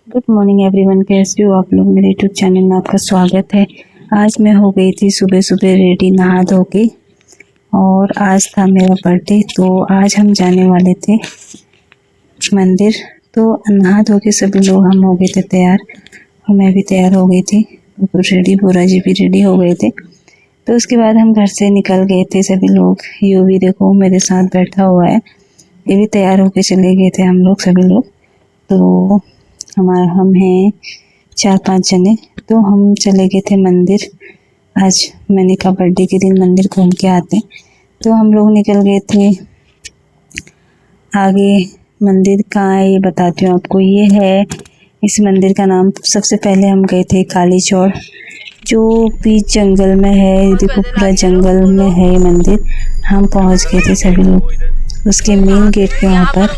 Good morning everyone, कैसे हो आप लोग। मेरे यूट्यूब चैनल में आपका स्वागत है। आज मैं हो गई थी सुबह सुबह रेडी नहा धो के, और आज था मेरा बर्थडे। तो आज हम जाने वाले थे मंदिर। तो नहा धो के सभी लोग हम हो गए थे तैयार, और मैं भी तैयार हो गई थी, तो रेडी, बोरा जी भी रेडी हो गए थे। तो उसके बाद हम घर से निकल गए थे सभी लोग। यू भी देखो मेरे साथ बैठा हुआ है, ये भी तैयार होके चले गए थे हम लोग सभी लोग। तो हम हैं 4-5 जने। तो हम चले गए थे मंदिर। आज मैंने कहा बर्थडे के दिन मंदिर घूम के आते। तो हम लोग निकल गए थे। आगे मंदिर कहाँ है ये बताती हूँ आपको। ये है, इस मंदिर का नाम, सबसे पहले हम गए थे काली चौड़, जो बीच जंगल में है। देखो पूरा जंगल में है ये मंदिर। हम पहुँच गए थे सभी लोग उसके मेन गेट के वहाँ पर।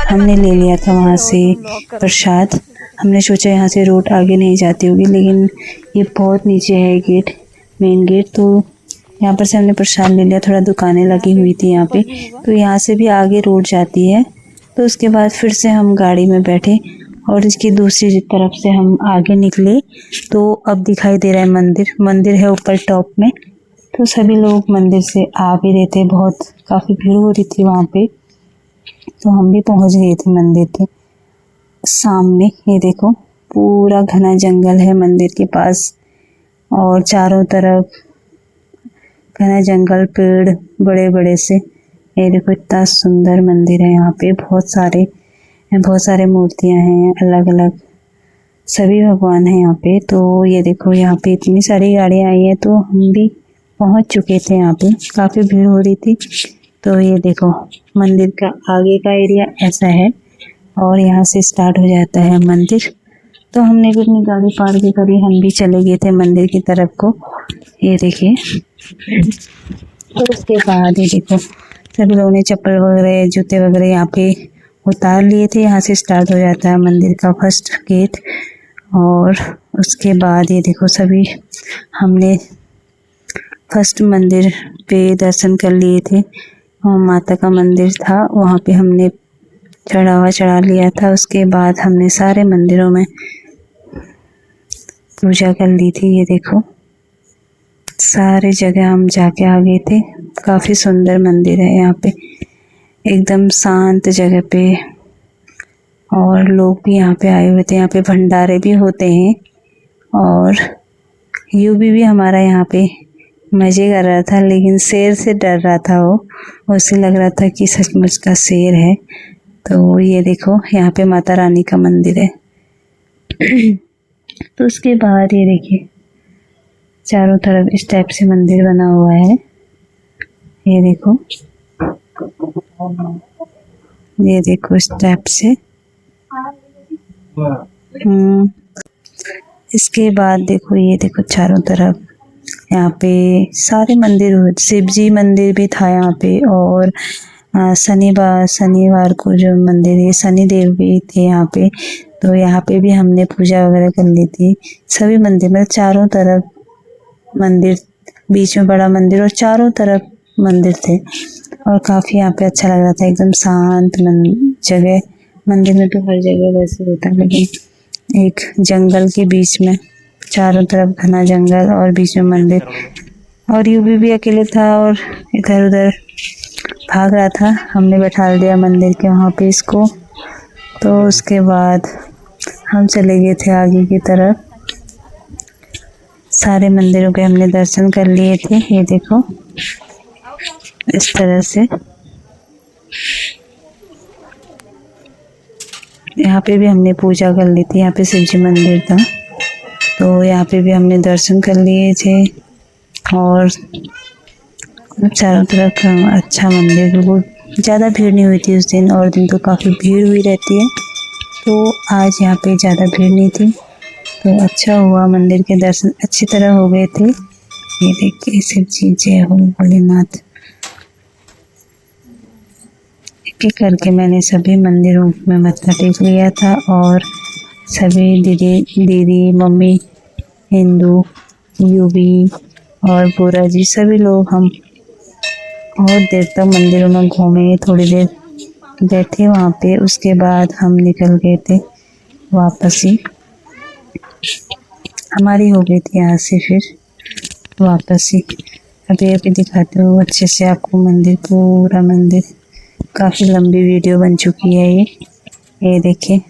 हमने ले लिया था वहाँ से प्रसाद। हमने सोचा यहाँ से रोड आगे नहीं जाती होगी, लेकिन ये बहुत नीचे है गेट, मेन गेट। तो यहाँ पर से हमने प्रसाद ले लिया। थोड़ा दुकानें लगी हुई थी यहाँ पे, तो यहाँ से भी आगे रोड जाती है। तो उसके बाद फिर से हम गाड़ी में बैठे और इसकी दूसरी तरफ से हम आगे निकले। तो अब दिखाई दे रहा है मंदिर। मंदिर है ऊपर टॉप में। तो सभी लोग मंदिर से आ भी रहे थे, बहुत काफ़ी भीड़ हो रही थी वहाँ पे। तो हम भी पहुँच गए थे मंदिर के सामने। ये देखो पूरा घना जंगल है मंदिर के पास, और चारों तरफ घना जंगल, पेड़ बड़े बड़े से। ये देखो इतना सुंदर मंदिर है। यहाँ पे बहुत सारे मूर्तियाँ हैं अलग अलग, सभी भगवान हैं यहाँ पे। तो ये देखो यहाँ पे इतनी सारी गाड़ियाँ आई हैं। तो हम भी पहुँच चुके थे यहाँ पे, काफ़ी भीड़ हो रही थी। तो ये देखो मंदिर का आगे का एरिया ऐसा है, और यहाँ से स्टार्ट हो जाता है मंदिर। तो हमने भी अपनी गाड़ी पार्क करी, हम भी चले गए थे मंदिर की तरफ को। ये देखिए। तो उसके बाद ये देखो सभी लोगों ने चप्पल वगैरह, जूते वगैरह यहाँ पे उतार लिए थे। यहाँ से स्टार्ट हो जाता है मंदिर का फर्स्ट गेट। और उसके बाद ये देखो सभी हमने फर्स्ट मंदिर पे दर्शन कर लिए थे। माता का मंदिर था, वहाँ पे हमने चढ़ावा चढ़ा लिया था। उसके बाद हमने सारे मंदिरों में पूजा कर ली थी। ये देखो सारे जगह हम जाके आ गए थे। काफ़ी सुंदर मंदिर है यहाँ पे, एकदम शांत जगह पे। और लोग भी यहाँ पे आए हुए थे। यहाँ पे भंडारे भी होते हैं। और यूबी भी हमारा यहाँ पे मज़े कर रहा था, लेकिन शेर से डर रहा था वो। उसे लग रहा था कि सचमुच का शेर है। तो ये देखो यहाँ पे माता रानी का मंदिर है। तो उसके बाद ये देखिए चारों तरफ इस टाइप से मंदिर बना हुआ है। ये देखो, ये देखो इस टाइप से। इसके बाद देखो, ये देखो चारों तरफ यहाँ पे सारे मंदिर, शिव जी मंदिर भी था यहाँ पे। और शनिवार को जो मंदिर है, शनि देव भी थे यहाँ पे। तो यहाँ पे भी हमने पूजा वगैरह कर ली थी। सभी मंदिर में चारों तरफ मंदिर, बीच में बड़ा मंदिर और चारों तरफ मंदिर थे। और काफ़ी यहाँ पे अच्छा लग रहा था, एकदम शांत जगह। मंदिर में तो हर जगह वैसे होता है, लेकिन एक जंगल के बीच में, चारों तरफ घना जंगल और बीच में मंदिर। और यूबी भी अकेले था और इधर उधर भाग रहा था। हमने बैठा दिया मंदिर के वहाँ पे इसको। तो उसके बाद हम चले गए थे आगे की तरफ। सारे मंदिरों के हमने दर्शन कर लिए थे। ये देखो इस तरह से। यहाँ पे भी हमने पूजा कर ली थी। यहाँ पे शिव जी मंदिर था, तो यहाँ पे भी हमने दर्शन कर लिए थे। और चारों तरफ अच्छा मंदिर, बिल्कुल ज़्यादा भीड़ नहीं हुई थी उस दिन। और दिन तो काफ़ी भीड़ हुई रहती है, तो आज यहाँ पे ज़्यादा भीड़ नहीं थी। तो अच्छा हुआ, मंदिर के दर्शन अच्छी तरह हो गए थे। ये देखिए शिव जी, जय हो भोलेनाथ। एक एक करके मैंने सभी मंदिरों में मत्था टेक लिया था। और सभी दीदी मम्मी, हिंदू, यूबी और बुरा जी, सभी लोग हम बहुत देर तक मंदिरों में घूमे, थोड़ी देर बैठे वहाँ पे। उसके बाद हम निकल गए थे वापसी हमारी हो गई थी यहाँ से फिर वापसी। अभी अभी दिखाती हूँ अच्छे से आपको मंदिर, पूरा मंदिर। काफ़ी लंबी वीडियो बन चुकी है ये देखिए।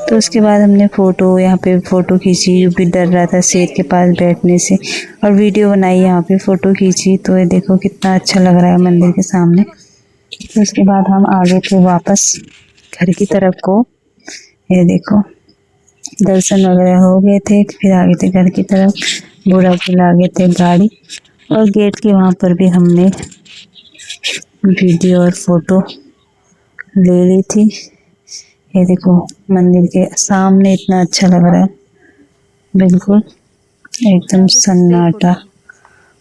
तो उसके बाद हमने फ़ोटो यहाँ पे फ़ोटो खींची, जो भी डर रहा था शेर के पास बैठने से, और वीडियो बनाई, यहाँ पे फ़ोटो खींची। तो ये देखो कितना अच्छा लग रहा है मंदिर के सामने। तो उसके बाद हम आगे थे वापस घर की तरफ को। ये देखो दर्शन वगैरह हो गए थे, फिर आगे थे घर की तरफ। बूढ़ा जी लागे थे गाड़ी, और गेट के वहाँ पर भी हमने वीडियो और फोटो ले ली थी। ये देखो मंदिर के सामने इतना अच्छा लग रहा है, बिल्कुल एकदम सन्नाटा,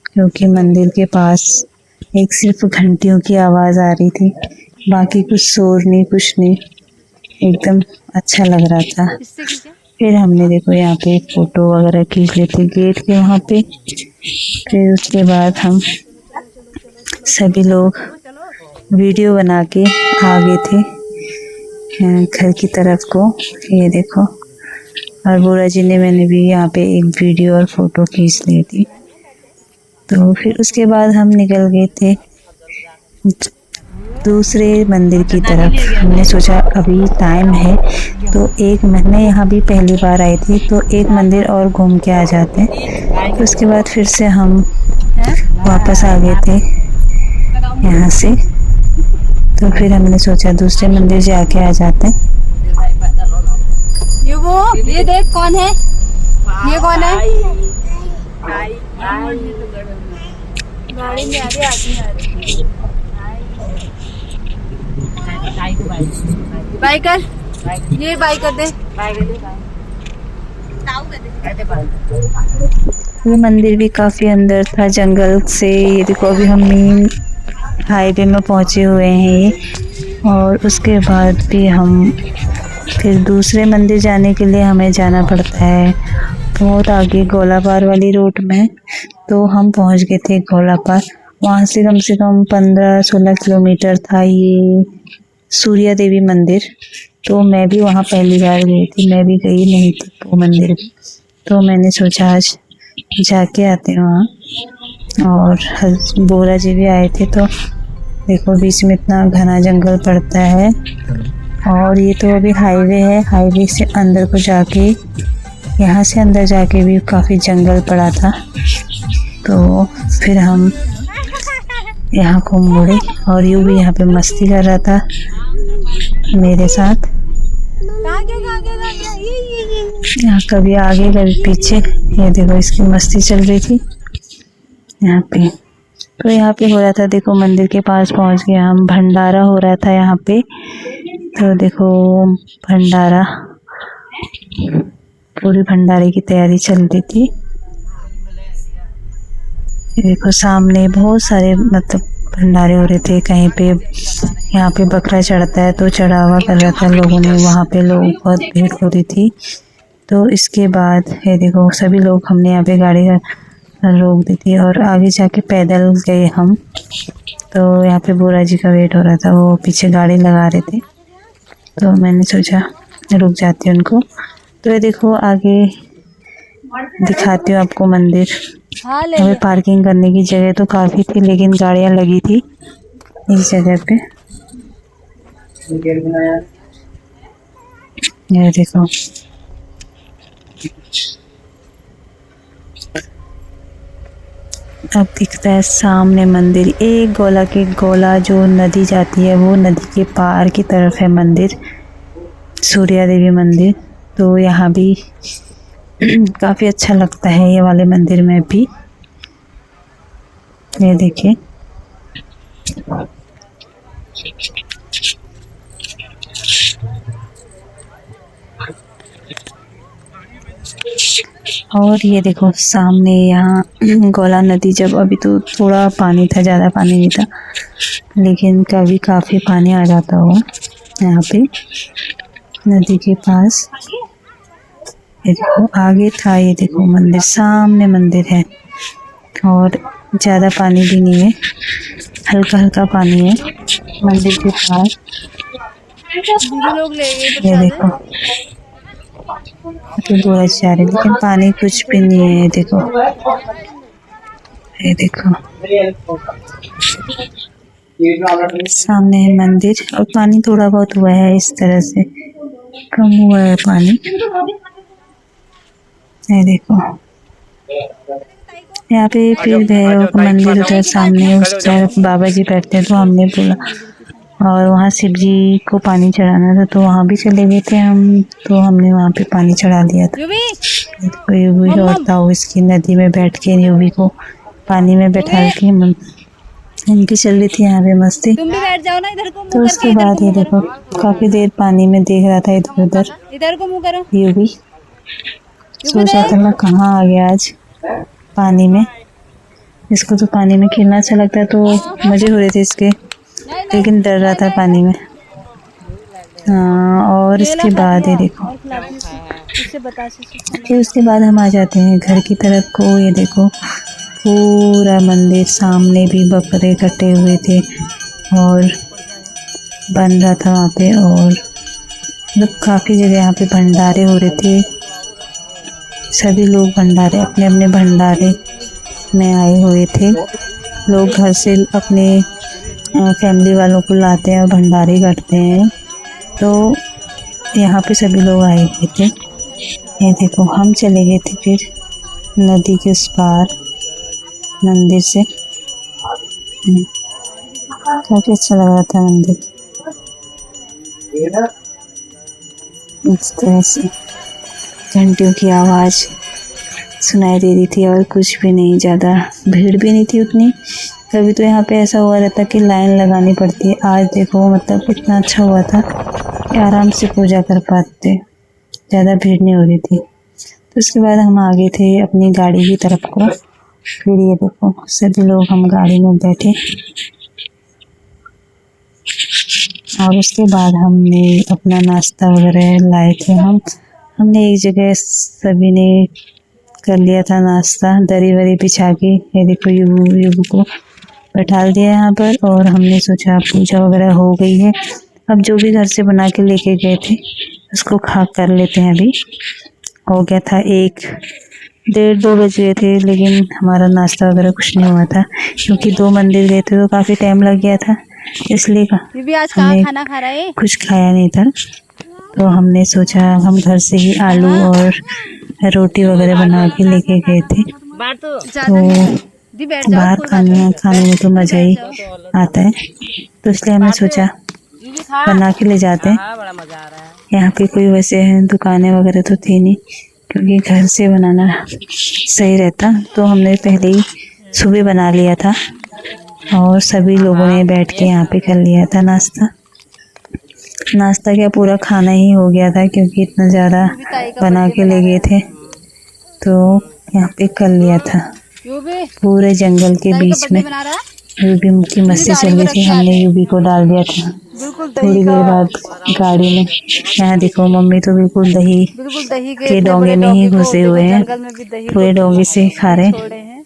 क्योंकि मंदिर के पास एक सिर्फ घंटियों की आवाज़ आ रही थी, बाकी कुछ शोर नहीं, कुछ नहीं, एकदम अच्छा लग रहा था। फिर हमने देखो यहाँ पे फोटो वगैरह खींच लेते गेट के वहाँ पे। फिर उसके बाद हम सभी लोग वीडियो बना के आ गए थे घर की तरफ को। ये देखो, और बूढ़ा जी ने मैंने भी यहाँ पे एक वीडियो और फोटो खींच ली थी। तो फिर उसके बाद हम निकल गए थे दूसरे मंदिर की तरफ। हमने सोचा अभी टाइम है तो एक महीने, यहाँ भी पहली बार आई थी, तो एक मंदिर और घूम के आ जाते हैं। तो उसके बाद फिर से हम वापस आ गए थे यहाँ से। तो फिर हमने सोचा दूसरे मंदिर जाके आ जाते हैं। ये देख कौन है, ये कौन है? गाड़ी में आ रही बाय कर, ये बाय कर दे। वो मंदिर भी काफ़ी अंदर था जंगल से। ये देखो अभी हम मेन हाईवे में पहुंचे हुए हैं ये, और उसके बाद भी हम फिर दूसरे मंदिर जाने के लिए हमें जाना पड़ता है बहुत आगे गोलापार वाली रोड में। तो हम पहुंच गए थे गोलापार। वहाँ से कम 15-16 किलोमीटर था ये सूर्या देवी मंदिर। तो मैं भी वहाँ पहली बार गई थी, मैं भी गई नहीं थी वो मंदिर भी। तो मैंने सोचा आज जाके आते हैं वहाँ। और बोरा जी भी आए थे। तो देखो बीच में इतना घना जंगल पड़ता है, और ये तो अभी हाईवे है। हाईवे से अंदर को जाके, यहाँ से अंदर जाके भी काफ़ी जंगल पड़ा था। तो फिर हम यहाँ को मुड़े, और यूँ भी यहाँ पे मस्ती कर रहा था मेरे साथ। यहाँ कभी आगे कभी पीछे, ये देखो इसकी मस्ती चल रही थी यहाँ पे। तो यहाँ पे हो रहा था, देखो मंदिर के पास पहुँच गए हम, भंडारा हो रहा था यहाँ पे। तो देखो भंडारा, पूरी भंडारे की तैयारी चल रही थी। देखो सामने बहुत सारे मतलब भंडारे हो रहे थे। कहीं पे यहाँ पे बकरा चढ़ता है तो चढ़ावा कर रहा था लोगों ने, वहाँ पे लोग बहुत भीड़ हो रही थी। तो इसके बाद ये देखो सभी लोग, हमने यहाँ पे गाड़ी रोक दी थी और आगे जाके पैदल गए हम। तो यहाँ पे बोरा जी का वेट हो रहा था, वो पीछे गाड़ी लगा रहे थे। तो मैंने सोचा रुक जाती हूँ उनको। तो ये देखो आगे दिखाती हूँ आपको मंदिर। हमें पार्किंग करने की जगह तो काफ़ी थी, लेकिन गाड़ियाँ लगी थी इस जगह पे। ये देखो अब दिखता है सामने मंदिर। एक गोला के गोला जो नदी जाती है, वो नदी के पार की तरफ है मंदिर, सूर्या देवी मंदिर। तो यहाँ भी काफ़ी अच्छा लगता है ये वाले मंदिर में भी। ये देखिए और ये देखो सामने यहाँ गोला नदी, जब अभी तो थोड़ा पानी था, ज़्यादा पानी नहीं था, लेकिन कभी काफ़ी पानी आ जाता होगा यहाँ पे नदी के पास। ये देखो आगे था, ये देखो मंदिर, सामने मंदिर है और ज़्यादा पानी भी नहीं है। हल्का हल्का पानी है मंदिर के पास। दीदी लोग ले गए ये प्रसाद है। देखो तो बोला जा रहा है लेकिन पानी कुछ भी नहीं है। ये देखो, ये देखो सामने है मंदिर और पानी थोड़ा बहुत हुआ है, इस तरह से कम हुआ है पानी। ये देखो यहाँ पे फिर भैरव का मंदिर उधर सामने उस तरफ बाबा जी बैठते हैं, तो हमने बोला और वहाँ शिव जी को पानी चढ़ाना था तो वहाँ भी चले गए थे हम, तो हमने वहाँ पे पानी चढ़ा दिया था। यूवी कोई यूवी और था इसकी नदी में बैठ के यूवी को पानी में बैठा के इनकी चल रही थी यहाँ पे मस्ती। तुम भी बैठ जाओ ना, इधर को तो मुंह उसके करके, बाद ये देखो काफी देर पानी में देख रहा था इधर उधर। इधर को मुंह करो। यूवी सोच रहा था मैं कहाँ आ गया आज पानी में। इसको तो पानी में खेलना अच्छा लगता है तो मजे हो रहे थे इसके, लेकिन डर रहा था पानी में। हाँ और इसके बाद ये देखो इससे बता फिर उसके बाद हम आ जाते हैं घर की तरफ को। ये देखो पूरा मंदिर, सामने भी बकरे कटे हुए थे और बन रहा था वहाँ पे, और मतलब काफ़ी जगह यहाँ पे भंडारे हो रहे थे। सभी लोग भंडारे अपने अपने भंडारे में आए हुए थे। लोग घर से अपने फैमिली वालों को लाते हैं और भंडारे करते हैं, तो यहाँ पे सभी लोग आए हुए थे। ये देखो हम चले गए थे फिर नदी के उस पार मंदिर से। काफ़ी अच्छा लग रहा था मंदिर इस तरह से। घंटियों की आवाज़ सुनाई दे रही थी और कुछ भी नहीं, ज़्यादा भीड़ भी नहीं थी उतनी। कभी तो यहाँ पे ऐसा हुआ रहता कि लाइन लगानी पड़ती है, आज देखो मतलब इतना अच्छा हुआ था कि आराम से पूजा कर पाते, ज़्यादा भीड़ नहीं हो रही थी। तो उसके बाद हम आ गए थे अपनी गाड़ी की तरफ को। फिर ये देखो सभी लोग हम गाड़ी में बैठे और उसके बाद हमने अपना नाश्ता वगैरह लाए थे। हमने एक जगह सभी ने कर लिया था नाश्ता, दरी वरी बिछा के। ये देखो युबू को बैठा दिया यहाँ पर और हमने सोचा पूजा वगैरह हो गई है, अब जो भी घर से बना के लेके गए थे उसको खा कर लेते हैं। अभी हो गया था 1-1:30-2 बज गए थे, लेकिन हमारा नाश्ता वगैरह कुछ नहीं हुआ था क्योंकि 2 मंदिर गए थे तो काफ़ी टाइम लग गया था, इसलिए भी आज कहाँ खाना खा रहा है? कुछ खाया नहीं था। तो हमने सोचा हम घर से ही आलू और रोटी वगैरह बना के लेके गए थे। तो बाहर खाने में तो मज़ा ही आता है, तो इसलिए हमने सोचा बना के ले जाते हैं। यहाँ पे कोई वैसे दुकानें वगैरह तो थी नहीं क्योंकि घर से बनाना सही रहता, तो हमने पहले ही सुबह बना लिया था और सभी लोगों ने बैठ के यहाँ पे कर लिया था नाश्ता क्या पूरा खाना ही हो गया था क्योंकि इतना ज़्यादा बना के ले गए थे, तो यहाँ पे कर लिया था पूरे जंगल के बीच में। यूबी की मस्ती चल रही थी, हमने यूबी को डाल दिया था थोड़ी देर बाद गाड़ी में। यहाँ देखो मम्मी तो बिल्कुल दही के डोंगे में ही घुसे हुए हैं, पूरे डोंगे से खा रहे हैं।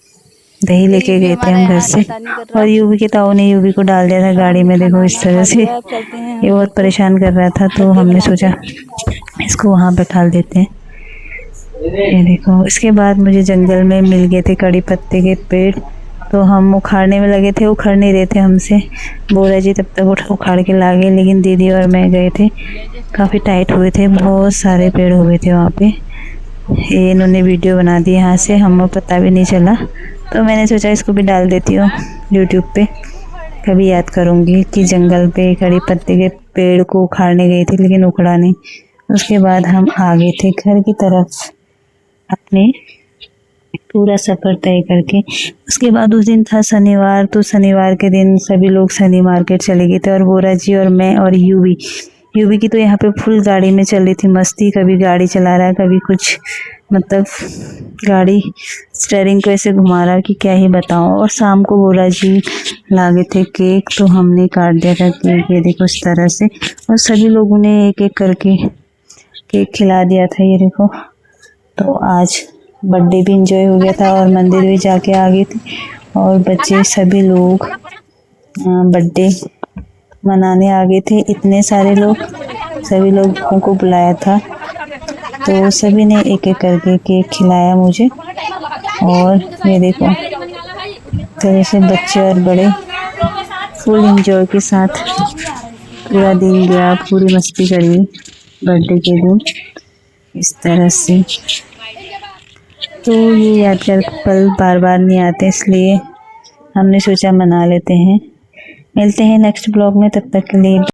दही लेके गए थे हम घर से और यूबी के ताऊ ने यूबी को डाल दिया था गाड़ी में। देखो इस तरह से ये बहुत परेशान कर रहा था, तो हमने सोचा इसको वहाँ बैठा देते हैं। ये देखो इसके बाद मुझे जंगल में मिल गए थे कड़ी पत्ते के पेड़, तो हम उखाड़ने में लगे थे, उखाड़ नहीं रहे थे हमसे। बोरा जी तब तक उखाड़ के ला गए, लेकिन दीदी और मैं गए थे, काफ़ी टाइट हुए थे, बहुत सारे पेड़ हुए थे वहाँ पे। ये इन्होंने वीडियो बना दी यहाँ से, हमें पता भी नहीं चला, तो मैंने सोचा इसको भी डाल देती हूँ यूट्यूब पे। कभी याद करूँगी कि जंगल पे कड़ी पत्ते के पेड़ को उखाड़ने गई थी लेकिन उखड़ा नहीं। उसके बाद हम आ गए थे घर की तरफ अपने पूरा सफ़र तय करके। उसके बाद उस दिन था शनिवार, तो शनिवार के दिन सभी लोग शनि मार्केट चले गए थे और बोरा जी और मैं और यूबी की तो यहाँ पे फुल गाड़ी में चल रही थी मस्ती, कभी गाड़ी चला रहा है कभी कुछ, मतलब गाड़ी स्टीयरिंग को ऐसे घुमा रहा कि क्या ही बताऊँ। और शाम को बोरा जी ला गए थे केक, तो हमने काट दिया था केक, ये देखो इस तरह से, और सभी लोगों ने एक एक करके केक खिला दिया था। ये देखो, तो आज बर्थडे भी एंजॉय हो गया था और मंदिर भी जाके आ गए थे और बच्चे सभी लोग बर्थडे मनाने आ गए थे। इतने सारे लोग, सभी लोगों को बुलाया था, तो सभी ने एक एक करके केक खिलाया मुझे। और ये देखो, तरह से बच्चे और बड़े फुल एंजॉय के साथ पूरा दिन गया, पूरी मस्ती करी बर्थडे के दिन इस तरह से। तो ये यादगार पल बार बार नहीं आते, इसलिए हमने सोचा मना लेते हैं। मिलते हैं नेक्स्ट ब्लॉग में, तब तक के लिए